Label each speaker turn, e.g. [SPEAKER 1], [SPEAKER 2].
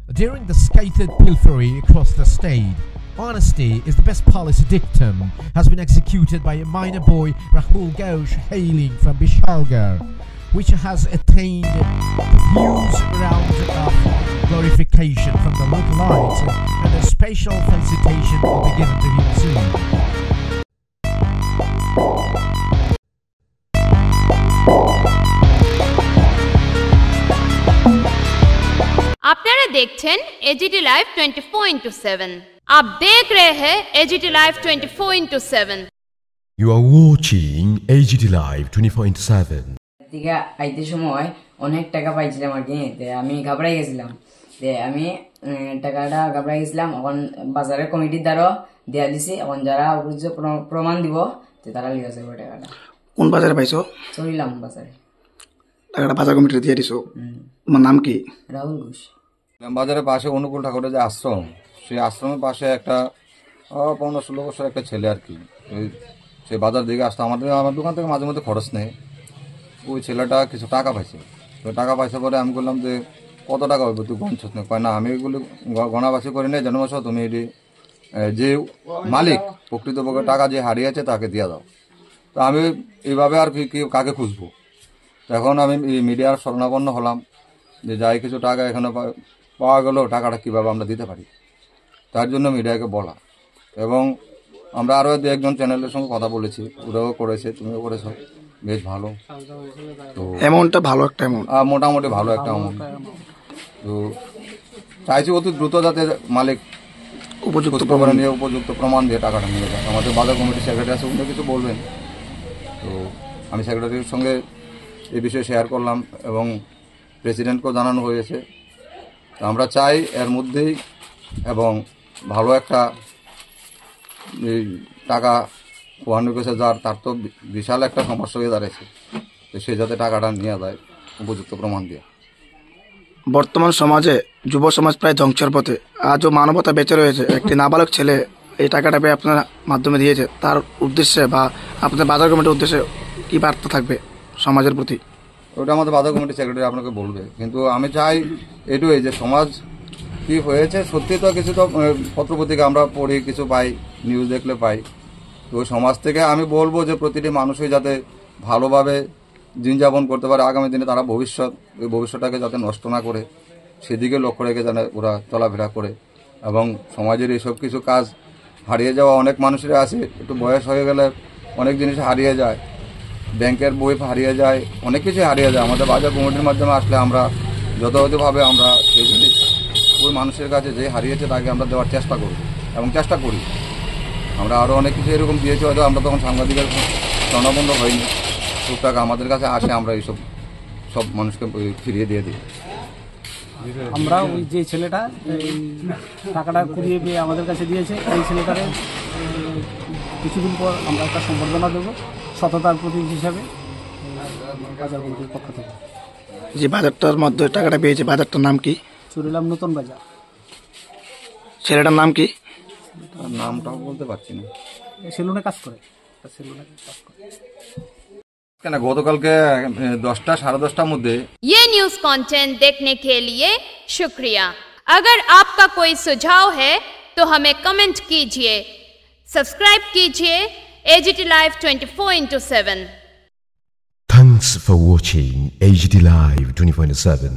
[SPEAKER 1] During the scattered pilfery across the state, honesty is the best policy dictum has been executed by a minor boy Rahul Ghosh hailing from Bishalgarh, which has attained huge rounds of glorification from the localites, and a special felicitation will be given to him soon.
[SPEAKER 2] আপনারা দেখছেন AGT live 24/7। आप देख रहे हैं AGT live 24/7।
[SPEAKER 3] You are watching AGT Live 24/7।
[SPEAKER 4] দিকে আইতে সময় অনেক টাকা পাইছিলাম আর কি, আমি ঘাবড়াই গেছিলাম। আমি টাকাটা ঘাবড়াই গেছিলাম। এখন বাজারের কমিটির দ্বারা দেয়া দিছি। এখন যারা প্রমাণ দিব তারা লিয়ে যাবে টাকাটা।
[SPEAKER 5] কোন বাজারে পাইছো?
[SPEAKER 4] চলিলাম বাজারে।
[SPEAKER 5] টাকাটা বাজার কমিটি দিয়ে দিছো। তোমার নাম কি?
[SPEAKER 4] রাহুল ঘোষ।
[SPEAKER 6] বাজারের পাশে অনুকূল ঠাকুরের যে আশ্রম, সেই আশ্রমের পাশে একটা 15-16 বছর একটা ছেলে আর কি, সেই বাজার দিকে আসতো। আমার দোকান থেকে মাঝে মধ্যে খরচ নেই। ওই ছেলেটা কিছু টাকা পাইছে। তো টাকা পাইছে পরে আমি বললাম যে কত টাকা হবে, তুই গণছস না? কয় না, আমি এগুলো গণাবাসী করি নাই, জানো তুমি এটি যে মালিক প্রকৃতপক্ষে টাকা যে হারিয়েছে তাকে দিয়ে দাও। তো আমি এইভাবে আর কি কাকে খুঁজবো? এখন আমি মিডিয়ার শরণাপন্ন হলাম যে যাই কিছু টাকা এখানে পাওয়া গেল, টাকাটা কীভাবে আমরা দিতে পারি, তার জন্য মিডিয়াকে বলা। এবং আমরা আরও 2-1 চ্যানেলের সঙ্গে কথা বলেছি, ওরাও করেছে, তুমিও করেছো, বেশ ভালো। তো
[SPEAKER 5] অ্যামাউন্টটা ভালো একটা অ্যামাউন্ট,
[SPEAKER 6] মোটামুটি ভালো একটা অ্যামাউন্ট। তো চাইছি অতি দ্রুত যাতে মালিক উপযুক্ত প্রমাণ দিয়ে টাকাটা নিয়ে যায়। আমাদের বাজার কমিটির সেক্রেটারি আছে, উনি কিছু বলবেন। তো আমি সেক্রেটারির সঙ্গে এই বিষয়ে শেয়ার করলাম এবং প্রেসিডেন্টকেও জানানো হয়েছে। আমরা চাই এর মধ্যেই এবং ভালো একটা টাকা খোয়ানো গেছে যার, তার তো বিশাল একটা সমস্যা হয়ে দাঁড়িয়েছে, তো সে যাতে টাকাটা নিয়ে যায় উপযুক্ত প্রমাণ দিয়ে।
[SPEAKER 5] বর্তমান সমাজে যুব সমাজ প্রায় ধ্বংসের পথে, আজও মানবতা বেঁচে রয়েছে। একটি নাবালক ছেলে এই টাকাটা পেয়ে আপনার মাধ্যমে দিয়েছে, তার উদ্দেশ্যে বা আপনাদের বাজার কমিটির উদ্দেশ্যে কি বার্তা থাকবে সমাজের প্রতি?
[SPEAKER 6] ওটা আমাদের বাজার কমিটির সেক্রেটারি আপনাকে বলবে, কিন্তু আমি চাই এটুই যে সমাজ কি হয়েছে সত্যি। তো কিছু তো পত্রপত্রিকা আমরা পড়ি, কিছু পাই, নিউজ দেখলে পাই। তো সমাজ থেকে আমি বলবো যে প্রতিটি মানুষই যাতে ভালোভাবে দিন যাপন করতে পারে, আগামী দিনে তারা ভবিষ্যৎটাকে যাতে নষ্ট না করে সেদিকে লক্ষ্য রেখে যেন ওরা চলাফেরা করে। এবং সমাজের এইসব কিছু কাজ হারিয়ে যাওয়া অনেক মানুষের আছে, একটু বয়স হয়ে গেলে অনেক জিনিস হারিয়ে যায়, ব্যাংকের বই হারিয়ে যায়, অনেক কিছু হারিয়ে যায়। আমাদের বাজার কমিটির মাধ্যমে আসলে আমরা যথাযথভাবে আমরা সেগুলি ওই মানুষের কাছে যে হারিয়েছে তাকে আমরা দেওয়ার চেষ্টা করব এবং চেষ্টা করি। আমরা আরও অনেক কিছু এরকম দিয়েছি, হয়তো আমরা তখন সাংবাদিকের স্বর্ণবন্ধ হয়নি, টুকটাক আমাদের কাছে আসে, আমরা এইসব সব মানুষকে ফিরিয়ে দিয়ে দিই।
[SPEAKER 7] আমরা ওই যে ছেলেটা টাকাটা কুড়িয়ে পেয়ে আমাদের কাছে দিয়েছে, এই ছেলেটাকে কিছুদিন পর আমরা একটা সম্বর্ধনা দেবো সততার প্রতীক হিসাবে বাজার কমিটির পক্ষ থেকে।
[SPEAKER 5] যে বাজারটার মধ্যে টাকাটা পেয়েছে, বাজারটার নাম কি?
[SPEAKER 7] চুরিলাম নতুন বাজার।
[SPEAKER 5] ছেলেটার নাম কি?
[SPEAKER 6] নামটাও বলতে পারছি না।
[SPEAKER 7] সেলুনে কাজ করে।
[SPEAKER 6] গতকালকে 10টা সাড়ে 10টার মধ্যে
[SPEAKER 2] ये न्यूज कंटेंट देखने के लिए शुक्रिया। अगर आपका कोई सुझाव है तो हमें कमेंट कीजिए, सब्सक्राइब कीजिए AGT Live 24/7।
[SPEAKER 3] Thanks for watching AGT Live 24/7।